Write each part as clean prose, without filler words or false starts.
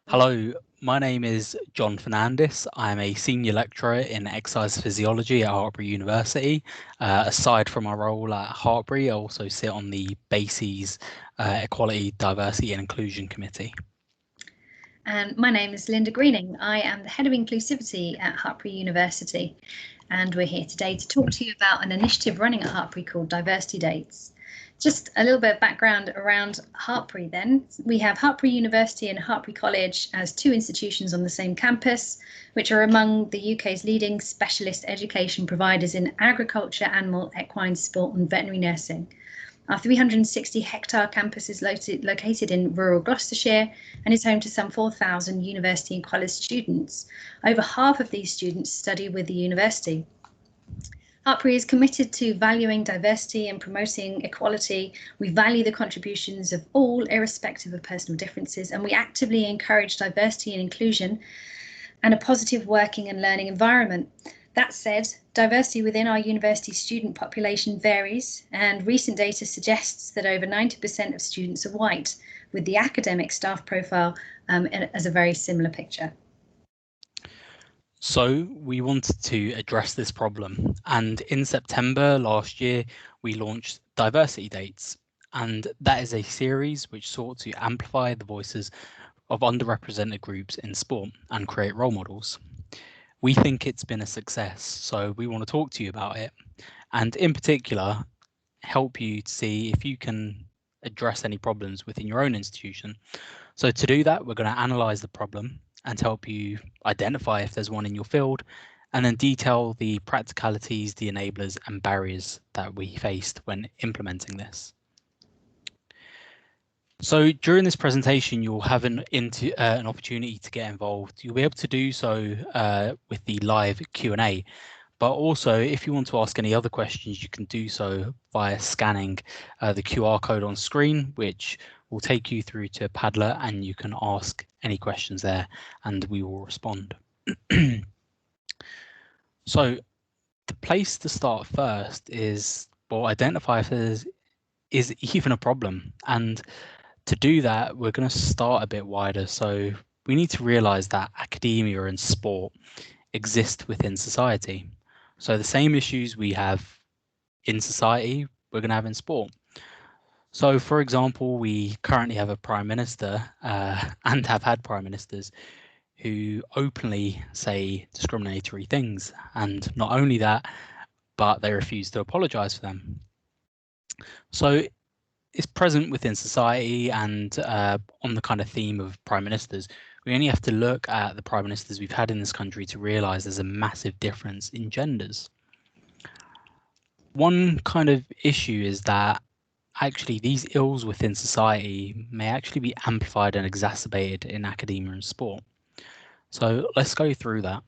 Hello, my name is John Fernandez. I'm a senior lecturer in exercise physiology at Hartpury University. Aside from my role at Hartpury, I also sit on the BASES Equality, Diversity and Inclusion Committee. And my name is Linda Greening. I am the Head of Inclusivity at Hartpury University. And we're here today to talk to you about an initiative running at Hartpury called Diversity Dates. Just a little bit of background around Hartpury then. We have Hartpury University and Hartpury College as two institutions on the same campus, which are among the UK's leading specialist education providers in agriculture, animal, equine, sport and veterinary nursing. Our 360-hectare campus is located in rural Gloucestershire and is home to some 4,000 university and college students. Over half of these students study with the university. Hartpury is committed to valuing diversity and promoting equality. We value the contributions of all, irrespective of personal differences, and we actively encourage diversity and inclusion and a positive working and learning environment. That said, diversity within our university student population varies, and recent data suggests that over 90% of students are white, with the academic staff profile as a very similar picture. So we wanted to address this problem, and in September last year we launched Diversity Dates, and that is a series which sought to amplify the voices of underrepresented groups in sport and create role models. We think it's been a success, so we want to talk to you about it, and in particular help you to see if you can address any problems within your own institution. So to do that, we're going to analyze the problem and help you identify if there's one in your field, and then detail the practicalities, the enablers and barriers that we faced when implementing this. So during this presentation, you'll have an opportunity to get involved. You'll be able to do so with the live Q&A, but also if you want to ask any other questions, you can do so via scanning the QR code on screen, which will take you through to Padlet, and you can ask any questions there and we will respond. So the place to start first is, well, identify if there is even a problem. And to do that, we're going to start a bit wider. So we need to realize that academia and sport exist within society. So the same issues we have in society, we're going to have in sport. So, for example, we currently have a prime minister and have had prime ministers who openly say discriminatory things. And not only that, but they refuse to apologize for them. So it's present within society, and on the kind of theme of prime ministers, we only have to look at the prime ministers we've had in this country to realize there's a massive difference in genders. One kind of issue is that actually these ills within society may actually be amplified and exacerbated in academia and sport. So let's go through that.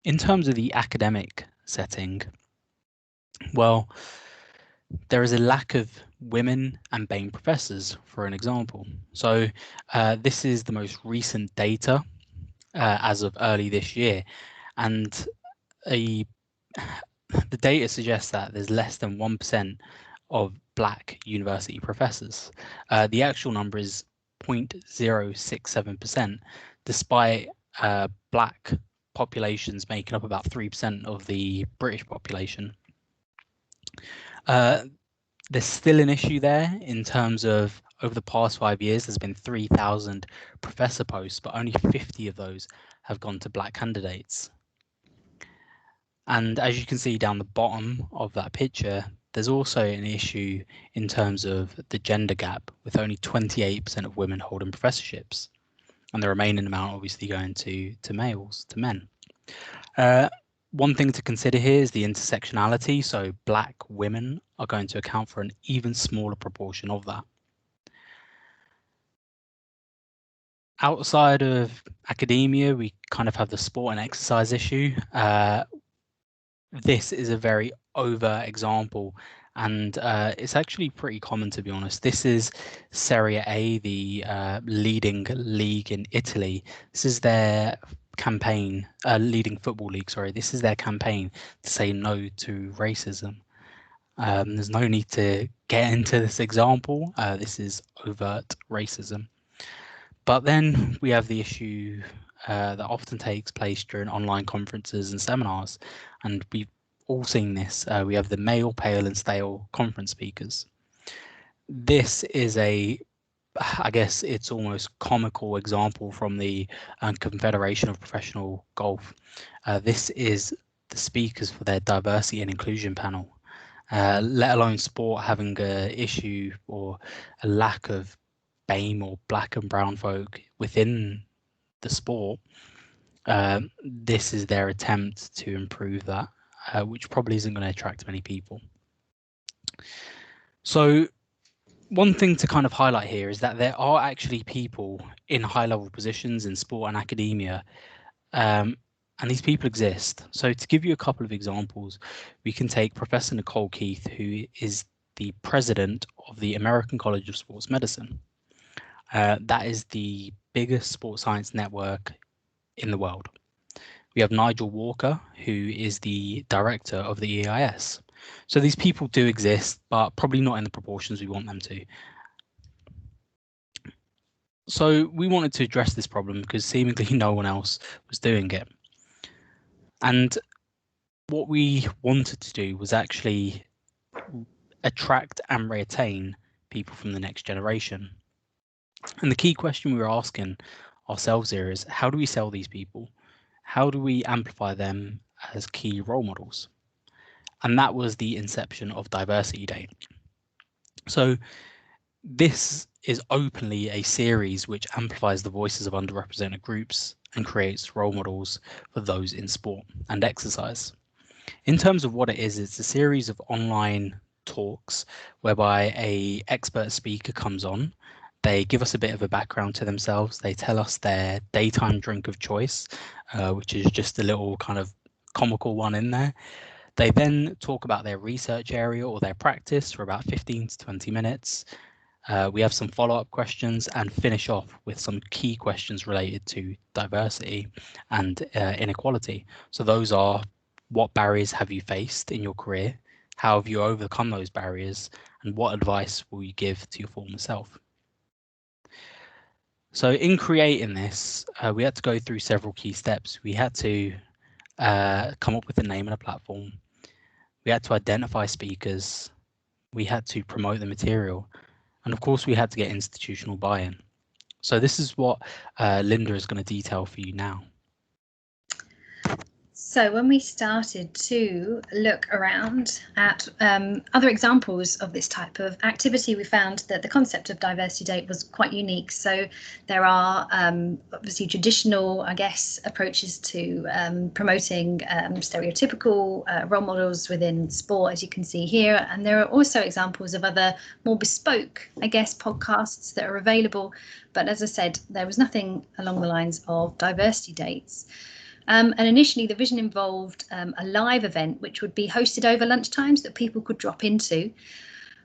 In terms of the academic setting, well, there is a lack of women and BAME professors, for an example. So this is the most recent data as of early this year, and the data suggests that there's less than 1% of Black university professors. The actual number is 0.067%, despite Black populations making up about 3% of the British population. There's still an issue there in terms of over the past 5 years, there's been 3,000 professor posts, but only 50 of those have gone to Black candidates. And as you can see down the bottom of that picture, there's also an issue in terms of the gender gap, with only 28% of women holding professorships, and the remaining amount obviously going to males, to men. One thing to consider here is the intersectionality. So Black women are going to account for an even smaller proportion of that. Outside of academia, we kind of have the sport and exercise issue. This is a very over example, and it's actually pretty common, to be honest. This is Serie A, the leading league in Italy. This is their campaign, leading football league, sorry. This is their campaign to say no to racism. There's no need to get into this example. This is overt racism. But then we have the issue that often takes place during online conferences and seminars, and we've all seen this. We have the male, pale and stale conference speakers. This is I guess it's almost comical example from the Confederation of Professional Golf. This is the speakers for their diversity and inclusion panel, let alone sport having an issue or a lack of BAME or black and brown folk within the sport. This is their attempt to improve that, which probably isn't going to attract many people. So one thing to kind of highlight here is that there are actually people in high-level positions in sport and academia, and these people exist. So to give you a couple of examples, we can take Professor Nicole Keith, who is the president of the American College of Sports Medicine. That is the biggest sports science network in the world. We have Nigel Walker, who is the director of the EIS. So these people do exist, but probably not in the proportions we want them to. So we wanted to address this problem because seemingly no one else was doing it. And what we wanted to do was actually attract and retain people from the next generation. And the key question we were asking ourselves here is, how do we sell these people? How do we amplify them as key role models? And that was the inception of Diversity Day. So this is openly a series which amplifies the voices of underrepresented groups and creates role models for those in sport and exercise. In terms of what it is, it's a series of online talks whereby an expert speaker comes on. They give us a bit of a background to themselves. They tell us their daytime drink of choice, which is just a little kind of comical one in there. They then talk about their research area or their practice for about 15 to 20 minutes. We have some follow-up questions and finish off with some key questions related to diversity and inequality. So those are, what barriers have you faced in your career? How have you overcome those barriers? And what advice will you give to your former self? So in creating this, we had to go through several key steps. We had to come up with a name and a platform. We had to identify speakers. We had to promote the material. And of course, we had to get institutional buy-in. So this is what Linda is going to detail for you now. So when we started to look around at other examples of this type of activity, we found that the concept of Diversity Day was quite unique. So there are obviously traditional, I guess, approaches to promoting stereotypical role models within sport, as you can see here. And there are also examples of other more bespoke, I guess, podcasts that are available. But as I said, there was nothing along the lines of diversity dates. And initially, the vision involved a live event, which would be hosted over lunchtimes that people could drop into.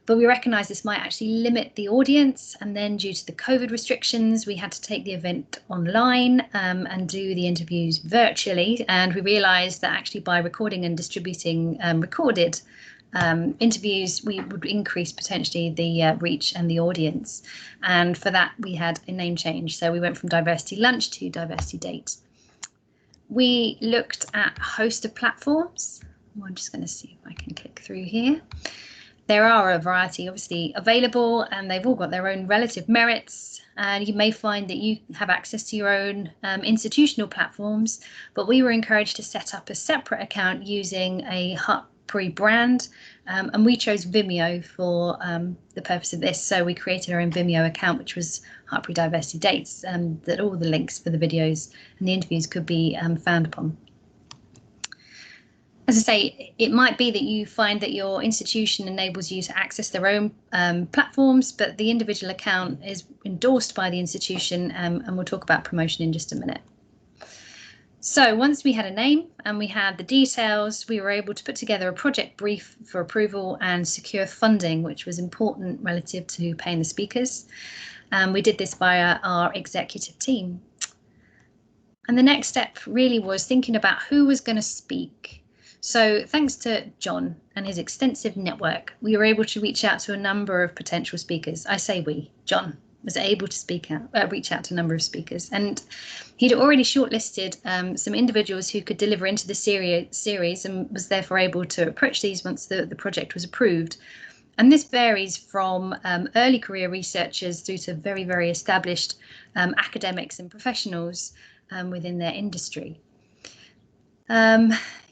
But we recognised this might actually limit the audience. And then due to the COVID restrictions, we had to take the event online and do the interviews virtually. And we realised that actually by recording and distributing recorded interviews, we would increase potentially the reach and the audience. And for that, we had a name change. So we went from Diversity Lunch to Diversity Date. We looked at a host of platforms. I'm just going to see if I can click through here. There are a variety obviously available, and they've all got their own relative merits. And you may find that you have access to your own institutional platforms, but we were encouraged to set up a separate account using a Hartpury brand, and we chose Vimeo for the purpose of this. So we created our own Vimeo account, which was Hartpury Diversity Dates, that all the links for the videos and the interviews could be found upon. As I say, it might be that you find that your institution enables you to access their own platforms, but the individual account is endorsed by the institution, and we'll talk about promotion in just a minute. So once we had a name and we had the details, we were able to put together a project brief for approval and secure funding, which was important relative to paying the speakers. We did this via our executive team. And the next step really was thinking about who was going to speak. So thanks to John and his extensive network, we were able to reach out to a number of potential speakers. I say we, John was able to reach out to a number of speakers, and he'd already shortlisted some individuals who could deliver into the series and was therefore able to approach these once the project was approved. And this varies from early career researchers through to very, very established academics and professionals within their industry.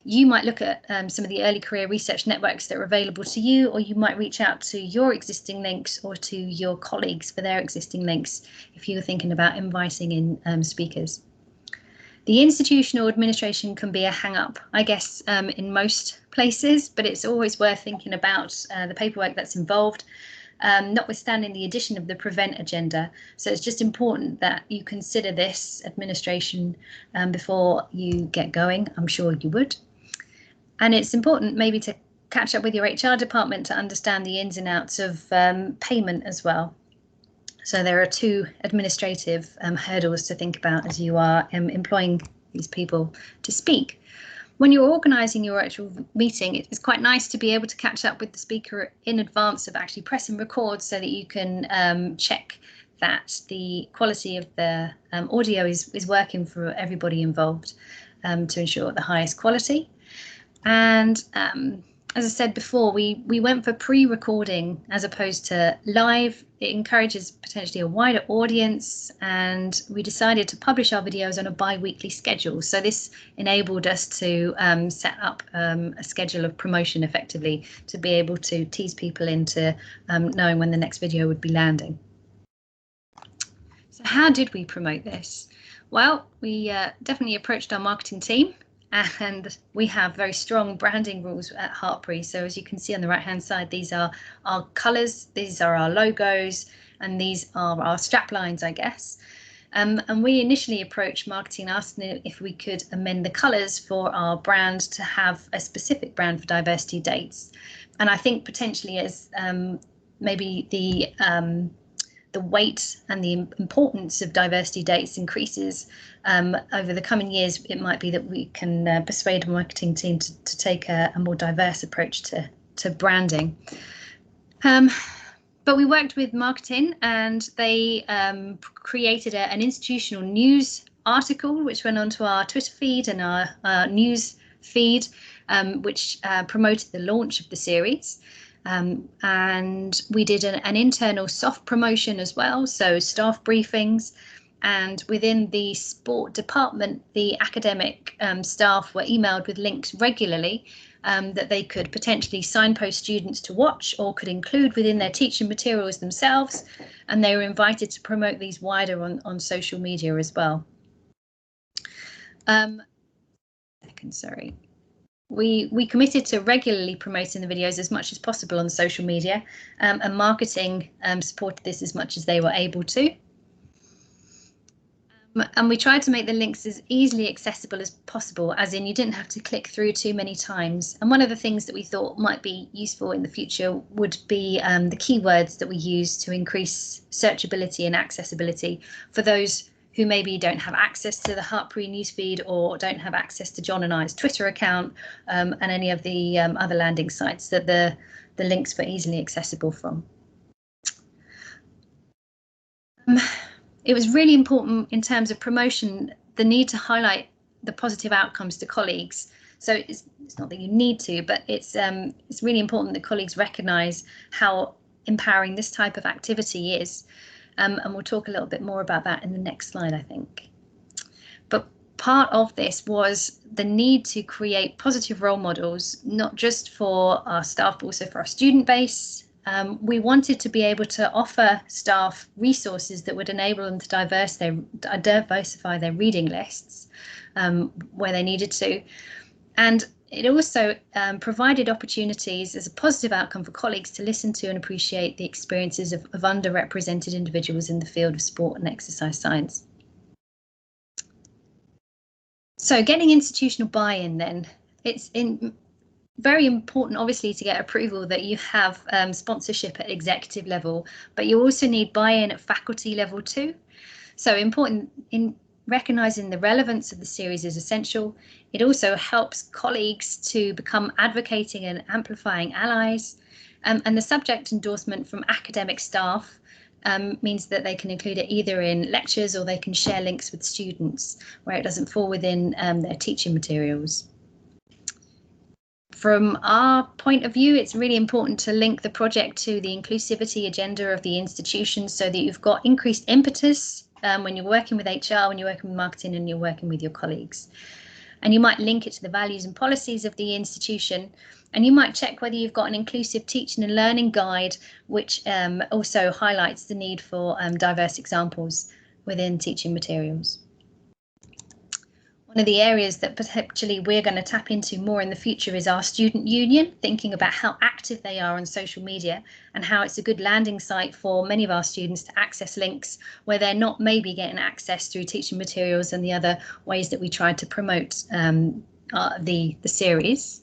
You might look at some of the early career research networks that are available to you, or you might reach out to your existing links or to your colleagues for their existing links if you're thinking about inviting in speakers. The institutional administration can be a hang-up, I guess, in most places, but it's always worth thinking about the paperwork that's involved, notwithstanding the addition of the prevent agenda. So it's just important that you consider this administration before you get going. I'm sure you would. And it's important maybe to catch up with your HR department to understand the ins and outs of payment as well. So there are two administrative hurdles to think about as you are employing these people to speak. When you're organising your actual meeting, it's quite nice to be able to catch up with the speaker in advance of actually pressing record so that you can check that the quality of the audio is working for everybody involved to ensure the highest quality. And as I said before, we went for pre-recording as opposed to live. It encourages potentially a wider audience, and we decided to publish our videos on a bi-weekly schedule. So this enabled us to set up a schedule of promotion effectively to be able to tease people into knowing when the next video would be landing. So how did we promote this? Well, we definitely approached our marketing team. And we have very strong branding rules at Hartpury. So as you can see on the right hand side, these are our colours, these are our logos, and these are our strap lines, I guess. And we initially approached marketing, asking if we could amend the colours for our brand to have a specific brand for diversity dates. And I think potentially as maybe the weight and the importance of diversity dates increases over the coming years, it might be that we can persuade a marketing team to take a more diverse approach to branding. But we worked with marketing, and they created an institutional news article which went onto our Twitter feed and our news feed, which promoted the launch of the series. And we did an internal soft promotion as well, so staff briefings, and within the sport department, the academic staff were emailed with links regularly that they could potentially signpost students to watch or could include within their teaching materials themselves, and they were invited to promote these wider on social media as well. Sorry. We committed to regularly promoting the videos as much as possible on social media, and marketing supported this as much as they were able to. And we tried to make the links as easily accessible as possible, as in you didn't have to click through too many times. And one of the things that we thought might be useful in the future would be the keywords that we use to increase searchability and accessibility for those who maybe don't have access to the Hartpury newsfeed or don't have access to John and I's Twitter account and any of the other landing sites that the links were easily accessible from. It was really important in terms of promotion, the need to highlight the positive outcomes to colleagues. So it's not that you need to, but it's really important that colleagues recognise how empowering this type of activity is. And we'll talk a little bit more about that in the next slide, I think. But part of this was the need to create positive role models, not just for our staff, but also for our student base. We wanted to be able to offer staff resources that would enable them to diversify their reading lists where they needed to. And it also provided opportunities as a positive outcome for colleagues to listen to and appreciate the experiences of underrepresented individuals in the field of sport and exercise science. So getting institutional buy-in then, it's very important obviously to get approval that you have sponsorship at executive level, but you also need buy-in at faculty level too. So important in recognising the relevance of the series is essential. It also helps colleagues to become advocating and amplifying allies, and the subject endorsement from academic staff means that they can include it either in lectures or they can share links with students where it doesn't fall within their teaching materials. From our point of view, it's really important to link the project to the inclusivity agenda of the institution so that you've got increased impetus when you're working with HR, when you're working with marketing, and you're working with your colleagues. And you might link it to the values and policies of the institution, and you might check whether you've got an inclusive teaching and learning guide, which also highlights the need for diverse examples within teaching materials. One of the areas that potentially we're going to tap into more in the future is our student union, thinking about how active they are on social media and how it's a good landing site for many of our students to access links where they're not maybe getting access through teaching materials and the other ways that we try to promote the series.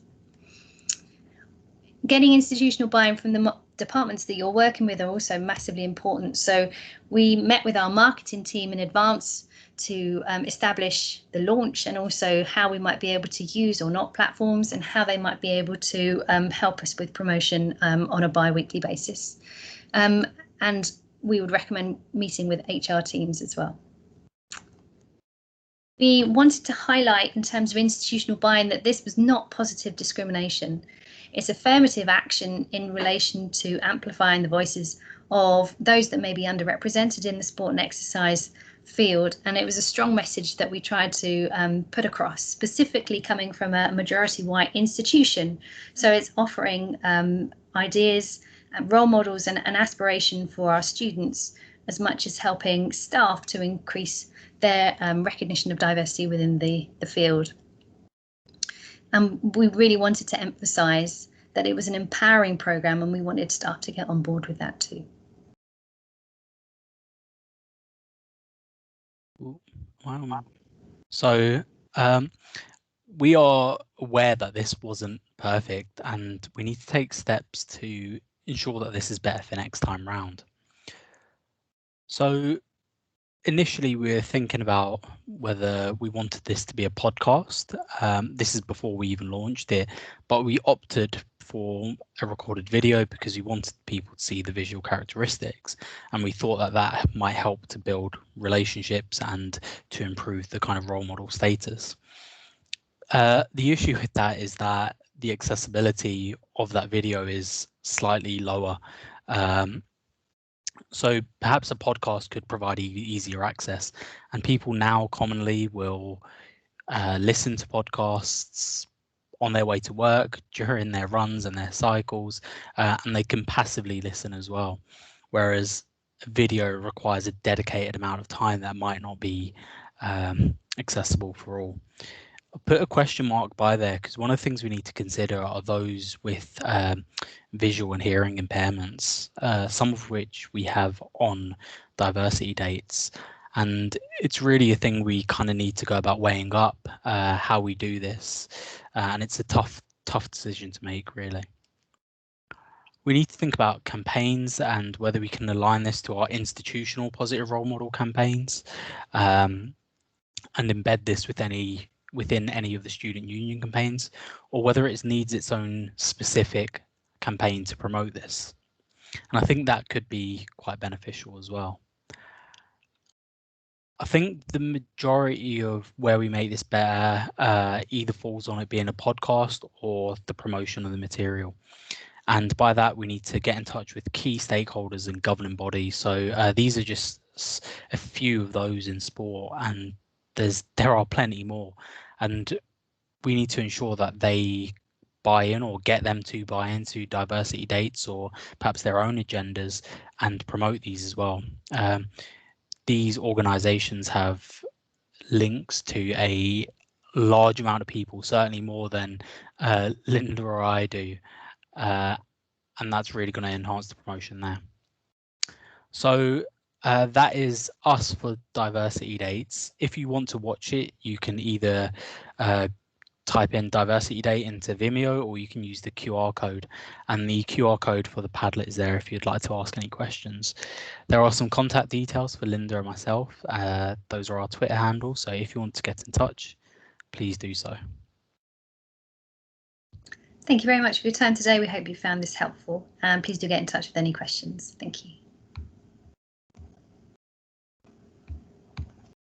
Getting institutional buy-in from the departments that you're working with are also massively important. So we met with our marketing team in advance to establish the launch and also how we might be able to use or not platforms and how they might be able to help us with promotion on a bi-weekly basis. And we would recommend meeting with HR teams as well. We wanted to highlight in terms of institutional buy-in that this was not positive discrimination. It's affirmative action in relation to amplifying the voices of those that may be underrepresented in the sport and exercise field, and it was a strong message that we tried to put across, specifically coming from a majority white institution. So it's offering ideas, role models and aspiration for our students, as much as helping staff to increase their recognition of diversity within the field. And we really wanted to emphasise that it was an empowering programme and we wanted staff to get on board with that too. Wow. So we are aware that this wasn't perfect and we need to take steps to ensure that this is better for next time round. So initially we were thinking about whether we wanted this to be a podcast. This is before we even launched it, but we opted for a recorded video because we wanted people to see the visual characteristics, and we thought that that might help to build relationships and to improve the kind of role model status. The issue with that is that the accessibility of that video is slightly lower. So perhaps a podcast could provide easier access, and people now commonly will listen to podcasts on their way to work, during their runs and their cycles, and they can passively listen as well. Whereas video requires a dedicated amount of time that might not be accessible for all. I'll put a question mark by there because one of the things we need to consider are those with visual and hearing impairments, some of which we have on diversity dates. And it's really a thing we kind of need to go about weighing up how we do this. And it's a tough decision to make, really. We need to think about campaigns and whether we can align this to our institutional positive role model campaigns and embed this within any of the student union campaigns, or whether it needs its own specific campaign to promote this. And I think that could be quite beneficial as well. I think the majority of where we make this better either falls on it being a podcast or the promotion of the material. And by that, we need to get in touch with key stakeholders and governing bodies. So these are just a few of those in sport, and there are plenty more. And we need to ensure that they buy in or get them to buy into diversity dates or perhaps their own agendas and promote these as well. These organizations have links to a large amount of people, certainly more than Linda or I do, and that's really going to enhance the promotion there. So that is us for diversity dates. If you want to watch it, you can either type in diversity date into Vimeo, or you can use the QR code, and the QR code for the Padlet is there if you'd like to ask any questions. There are some contact details for Linda and myself. Those are our Twitter handles, so if you want to get in touch, please do so. Thank you very much for your time today. We hope you found this helpful, and please do get in touch with any questions. Thank you.